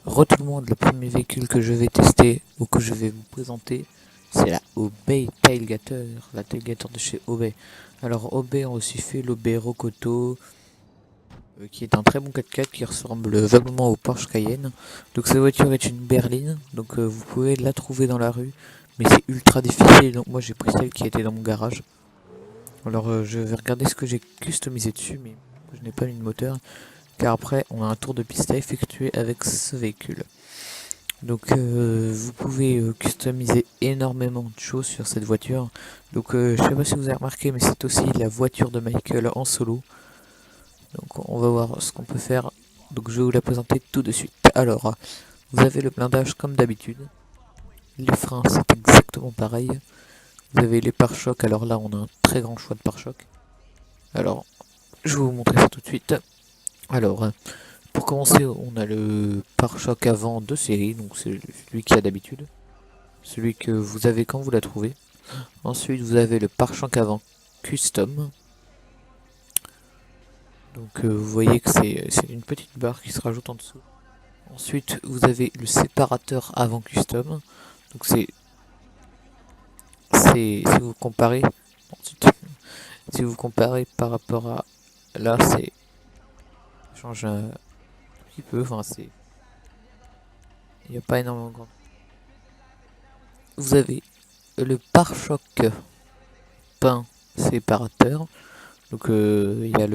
Re tout le monde, le premier véhicule que je vais tester ou que je vais vous présenter, c'est la Obey Tailgater, la Tailgater de chez Obey. Alors Obey ont aussi fait l'Obey Rocoto, qui est un très bon 4x4 qui ressemble vaguement au Porsche Cayenne. Donc cette voiture est une berline, donc vous pouvez la trouver dans la rue, mais c'est ultra difficile, donc moi j'ai pris celle qui était dans mon garage. Alors je vais regarder ce que j'ai customisé dessus, mais je n'ai pas mis de moteur, car après on a un tour de piste à effectuer avec ce véhicule. Donc vous pouvez customiser énormément de choses sur cette voiture. Donc je sais pas si vous avez remarqué, mais c'est aussi la voiture de Michael en solo. Donc on va voir ce qu'on peut faire. Donc je vais vous la présenter tout de suite. Alors, vous avez le blindage comme d'habitude. Les freins c'est exactement pareil. Vous avez les pare-chocs, alors là on a un très grand choix de pare-chocs. Alors, je vais vous montrer ça tout de suite. Alors, pour commencer, on a le pare-choc avant de série, donc c'est celui qu'il y a d'habitude. Celui que vous avez quand vous la trouvez. Ensuite, vous avez le pare-choc avant custom. Donc vous voyez que c'est une petite barre qui se rajoute en dessous. Ensuite, vous avez le séparateur avant custom. Donc si vous comparez, ensuite, si vous comparez par rapport à là, c'est change un petit peu. Enfin, il n'y a pas énormément de grand. Vous avez le pare-choc peint séparateur. Donc il y a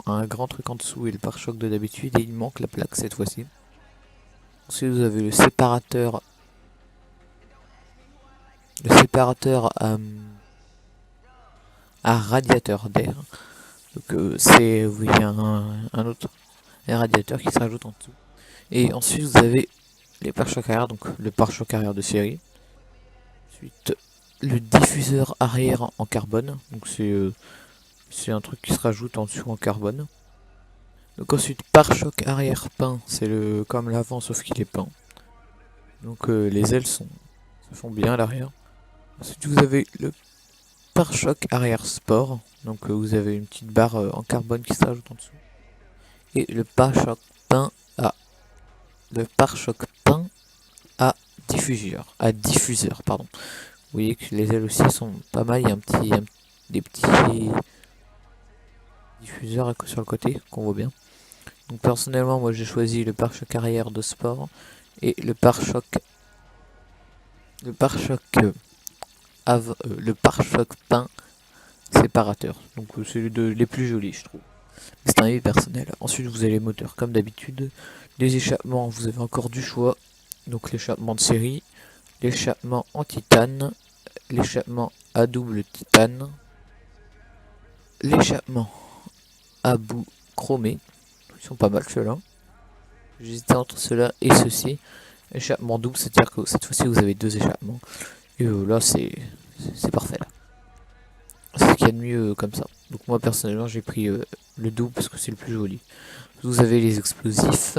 un grand truc en dessous et le pare-choc de d'habitude et il manque la plaque cette fois-ci. Ensuite vous avez le séparateur à radiateur d'air. Donc c'est oui, un autre radiateur qui se rajoute en dessous. Et ensuite vous avez les pare-chocs arrière, donc le pare-choc arrière de série. Ensuite le diffuseur arrière en carbone, donc c'est un truc qui se rajoute en dessous en carbone. Donc ensuite pare-choc arrière peint, c'est le comme l'avant sauf qu'il est peint. Donc les ailes se font bien à l'arrière. Ensuite vous avez le pare-choc arrière sport, donc vous avez une petite barre en carbone qui se rajoute en dessous. Et le pare-choc peint à diffuseur, pardon. Vous voyez que les ailes aussi sont pas mal, il y a des petits diffuseurs sur le côté qu'on voit bien. Donc personnellement moi j'ai choisi le pare-choc arrière de sport et le pare-choc peint séparateur. Donc c'est les plus jolis je trouve. C'est un avis personnel. Ensuite vous avez les moteurs comme d'habitude. Les échappements, vous avez encore du choix. Donc l'échappement de série, l'échappement en titane, l'échappement à double titane, l'échappement à bout chromé. Ils sont pas mal ceux-là. J'hésitais entre ceux-là et ceux-ci. Échappement double, c'est-à-dire que cette fois-ci vous avez deux échappements. Et là c'est parfait là. C'est ce qu'il y a de mieux comme ça. Donc moi personnellement j'ai pris le double parce que c'est le plus joli. Vous avez les explosifs,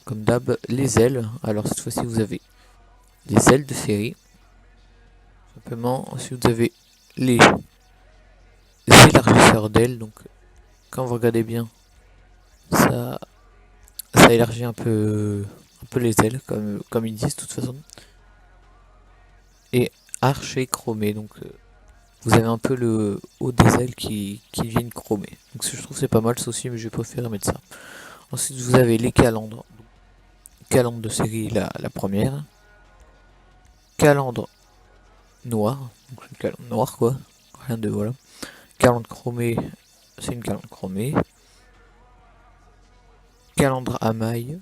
comme d'hab, les ailes. Alors cette fois-ci vous avez les ailes de série. Simplement, ensuite vous avez les élargisseurs d'ailes. Donc quand vous regardez bien, ça élargit un peu les ailes, comme ils disent de toute façon. Et archer chromé, donc vous avez un peu le haut des ailes qui viennent chromées. Donc je trouve c'est pas mal ça aussi, mais j'ai préféré mettre ça. Ensuite vous avez les calandres. Calandre de série la première. Calandre noire. Donc une calandre noire quoi. Rien de voilà. Calandre chromée, c'est une calandre chromée. Calandre à maille.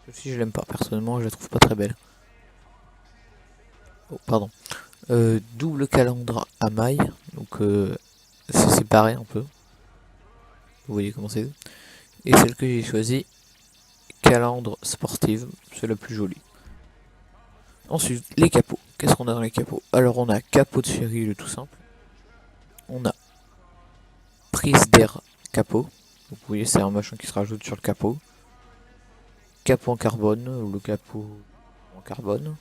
Celle-ci je l'aime pas personnellement, je la trouve pas très belle. Oh pardon. Double calandre à maille. Donc c'est séparé un peu. Vous voyez comment c'est. Et celle que j'ai choisie, calandre sportive, c'est la plus jolie. Ensuite, les capots. Qu'est-ce qu'on a dans les capots? Alors on a capot de série, le tout simple. On a prise d'air capot. Donc, vous voyez, c'est un machin qui se rajoute sur le capot. Capot en carbone, ou le capot en carbone.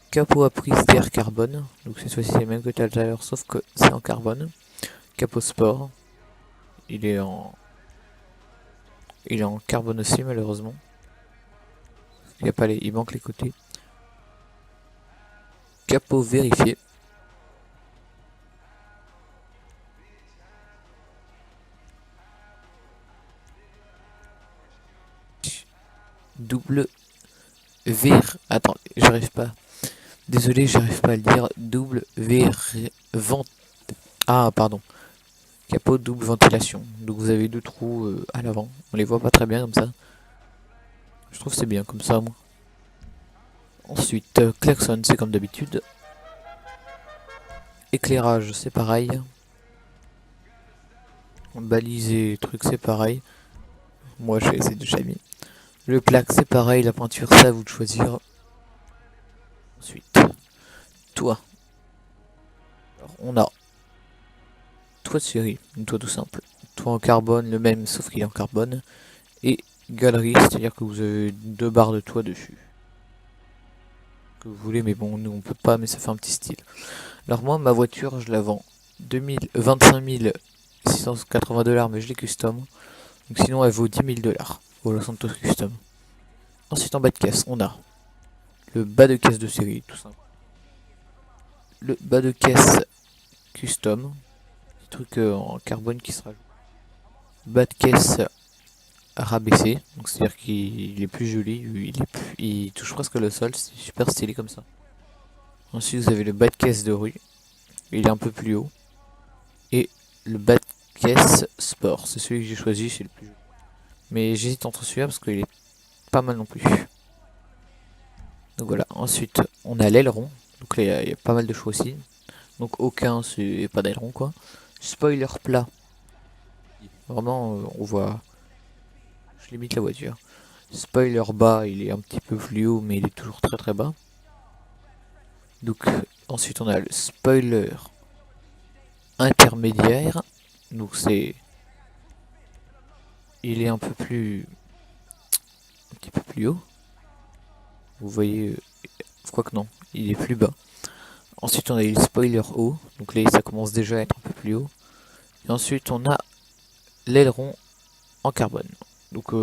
Capot à prise d'air carbone. Donc cette fois-ci c'est le même que l'intérieur, sauf que c'est en carbone. Capot sport. Il est en Il est en carbone aussi malheureusement. Il y a pas il manque les côtés. Capot vérifié. Double VR. Attends, j'arrive pas. Désolé, j'arrive pas à le dire. Double vent. Ah, pardon. Capot double ventilation. Donc vous avez deux trous à l'avant. On les voit pas très bien comme ça. Je trouve que c'est bien comme ça, moi. Ensuite, klaxon, c'est comme d'habitude. Éclairage, c'est pareil. Balisé, truc, c'est pareil. Moi, c'est déjà mis. Le plaque, c'est pareil. La peinture, c'est à vous de choisir. Ensuite, toit. Alors, on a toit de série, une toit tout simple. Toit en carbone, le même, sauf qu'il est en carbone. Et galerie, c'est-à-dire que vous avez deux barres de toit dessus. Que vous voulez, mais bon, nous on peut pas, mais ça fait un petit style. Alors moi, ma voiture, je la vends 25 680 $, mais je l'ai custom. Donc sinon, elle vaut 10 000 $. Au Los Santos Custom. Ensuite, en bas de caisse, on a le bas de caisse de série, tout simple. Le bas de caisse custom. Petit truc en carbone qui sera. Bas de caisse rabaissé. Donc c'est-à-dire qu'il est plus joli. Il touche presque le sol. C'est super stylé comme ça. Ensuite, vous avez le bas de caisse de rue. Il est un peu plus haut. Et le bas de caisse sport. C'est celui que j'ai choisi, c'est le plus joli. Mais j'hésite entre celui-là parce qu'il est pas mal non plus. Donc voilà, ensuite on a l'aileron. Donc là il y a pas mal de choix aussi. Donc aucun, c'est pas d'aileron quoi. Spoiler plat. Vraiment on voit. Je limite la voiture. Spoiler bas, il est un petit peu plus haut mais il est toujours très très bas. Donc ensuite on a le spoiler intermédiaire. Donc c'est. Il est un peu plus. Un petit peu plus haut. Vous voyez. Quoi que non, il est plus bas. Ensuite on a le spoiler haut. Donc là ça commence déjà à être un peu plus haut. Et ensuite on a l'aileron en carbone. Donc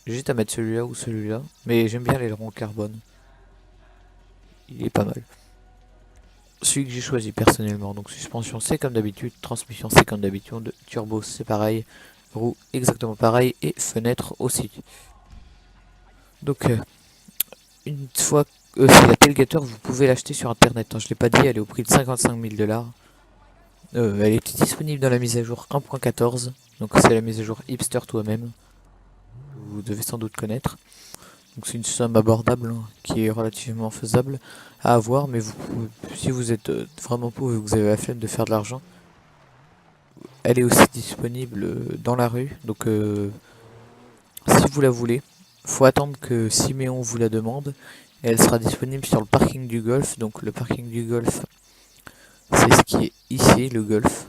j'hésite à mettre celui-là ou celui-là. Mais j'aime bien l'aileron en carbone. Il est pas mal. Celui que j'ai choisi personnellement. Donc suspension c'est comme d'habitude. Transmission c'est comme d'habitude. Turbo c'est pareil. Roue exactement pareil. Et fenêtre aussi. Donc une fois c'est la Tailgater, vous pouvez l'acheter sur internet. Je l'ai pas dit, elle est au prix de 55 000 $. Elle était disponible dans la mise à jour 1.14. Donc c'est la mise à jour hipster toi-même. Vous devez sans doute connaître. Donc c'est une somme abordable hein, qui est relativement faisable à avoir, mais si vous êtes vraiment pauvre et que vous avez la flemme de faire de l'argent, elle est aussi disponible dans la rue. Donc si vous la voulez, faut attendre que Siméon vous la demande. Et elle sera disponible sur le parking du golf. Donc le parking du golf, c'est ce qui est ici, le golf.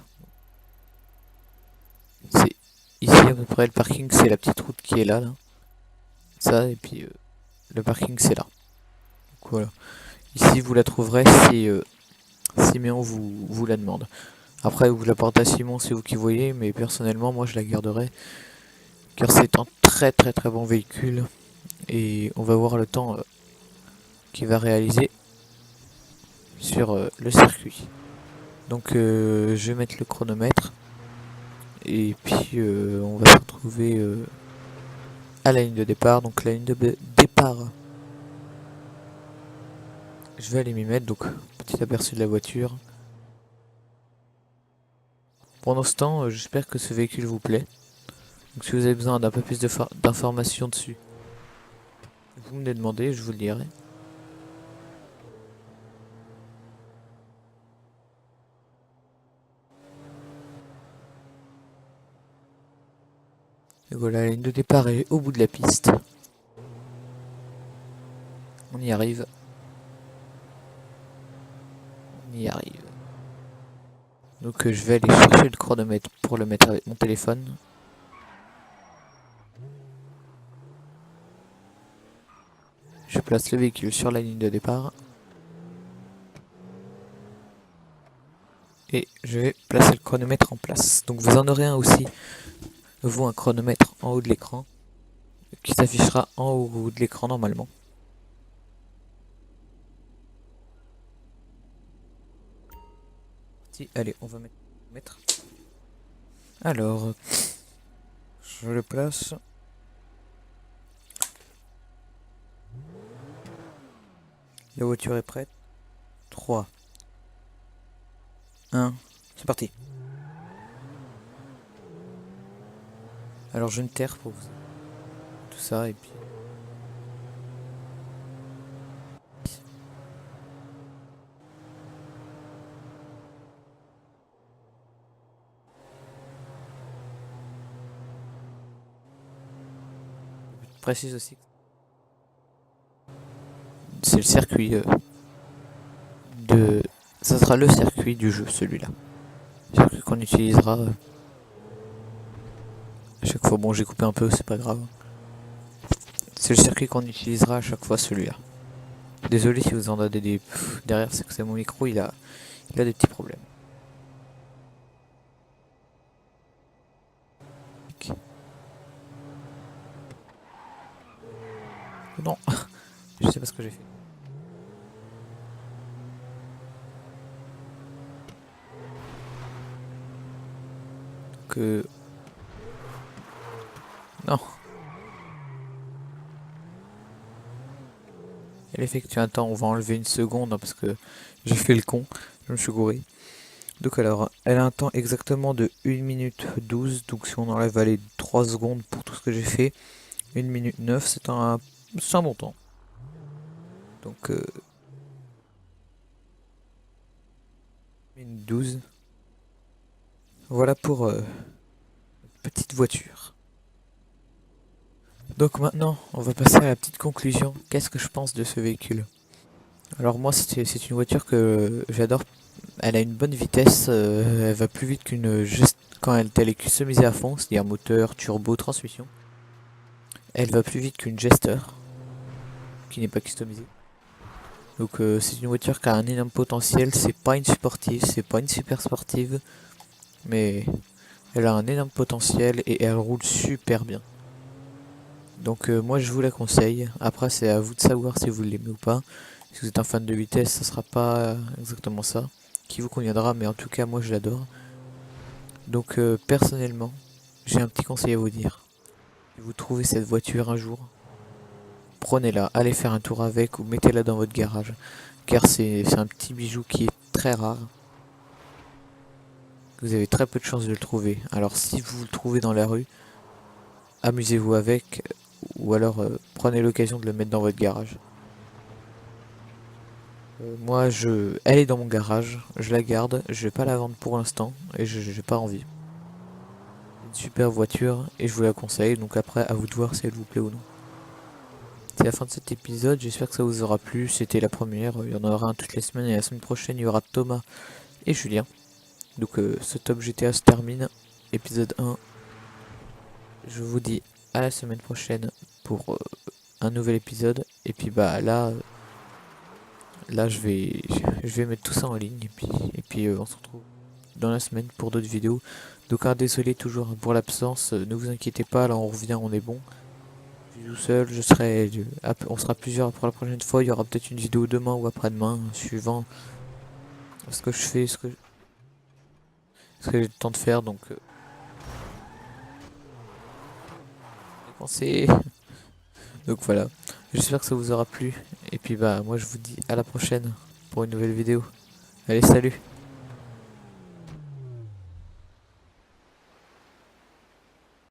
C'est ici à peu près le parking, c'est la petite route qui est là. Ça, et puis le parking c'est là. Donc voilà. Ici vous la trouverez si Siméon vous la demande. Après vous la portez à Simon, c'est vous qui voyez, mais personnellement moi je la garderai. Car c'est un très très très bon véhicule. Et on va voir le temps qu'il va réaliser sur le circuit. Donc je vais mettre le chronomètre. Et puis on va se retrouver à la ligne de départ. Donc la ligne de départ, je vais aller m'y mettre. Donc petit aperçu de la voiture. Pendant ce temps, j'espère que ce véhicule vous plaît. Donc si vous avez besoin d'un peu plus d'informations dessus, vous me les demandez, je vous le dirai. Et voilà, la ligne de départ est au bout de la piste. On y arrive. On y arrive. Donc je vais aller chercher le chronomètre pour le mettre avec mon téléphone. Je place le véhicule sur la ligne de départ. Et je vais placer le chronomètre en place. Donc vous en aurez un aussi, vous, un chronomètre en haut de l'écran. qui s'affichera en haut de l'écran normalement. Si, allez, on va mettre. Alors, je le place. La voiture est prête. 3, 1, c'est parti. Alors je me terre pour vous tout ça et puis... Je précise aussi. C'est le circuit de... Ça sera le circuit du jeu, celui-là. Le circuit qu'on utilisera à chaque fois. Bon, j'ai coupé un peu, c'est pas grave. C'est le circuit qu'on utilisera à chaque fois, celui-là. Désolé si vous en avez des... derrière, c'est que c'est mon micro, il a des petits problèmes. Non, je sais pas ce que j'ai fait. Que... Non. Elle effectue un temps, on va enlever une seconde hein, parce que j'ai fait le con, je me suis gouré. Donc alors, elle a un temps exactement de 1 minute 12, donc si on enlève les 3 secondes pour tout ce que j'ai fait, 1 minute 9, c'est un bon temps. Donc 1 minute 12. Voilà pour petite voiture. Donc maintenant, on va passer à la petite conclusion. Qu'est-ce que je pense de ce véhicule? Alors moi, c'est une voiture que j'adore. Elle a une bonne vitesse, elle va plus vite quand elle est customisée à fond, c'est-à-dire moteur, turbo, transmission. Elle va plus vite qu'une Jester, qui n'est pas customisée. Donc c'est une voiture qui a un énorme potentiel, c'est pas une sportive, c'est pas une super sportive, mais elle a un énorme potentiel et elle roule super bien. Donc moi je vous la conseille, après c'est à vous de savoir si vous l'aimez ou pas. Si vous êtes un fan de vitesse, ça sera pas exactement ça qui vous conviendra, mais en tout cas moi je l'adore. Donc personnellement, j'ai un petit conseil à vous dire. Si vous trouvez cette voiture un jour, prenez-la, allez faire un tour avec ou mettez-la dans votre garage. Car c'est un petit bijou qui est très rare. Vous avez très peu de chances de le trouver. Alors si vous le trouvez dans la rue, amusez-vous avec ou alors prenez l'occasion de le mettre dans votre garage. Moi, elle est dans mon garage, je la garde, je vais pas la vendre pour l'instant et j'ai pas envie. Une super voiture et je vous la conseille, donc après à vous de voir si elle vous plaît ou non. C'est la fin de cet épisode, j'espère que ça vous aura plu, c'était la première, il y en aura un toutes les semaines et la semaine prochaine il y aura Thomas et Julien. Donc ce top GTA se termine, épisode 1. Je vous dis à la semaine prochaine pour un nouvel épisode et puis bah là je vais mettre tout ça en ligne et puis on se retrouve dans la semaine pour d'autres vidéos. Donc désolé toujours pour l'absence, ne vous inquiétez pas, là on revient, on est bon. Je suis tout seul, on sera plusieurs pour la prochaine fois, il y aura peut-être une vidéo demain ou après-demain, suivant ce que je fais, ce que j'ai le temps de faire, donc pensez. Donc voilà, j'espère que ça vous aura plu, et puis bah moi je vous dis à la prochaine pour une nouvelle vidéo. Allez, salut!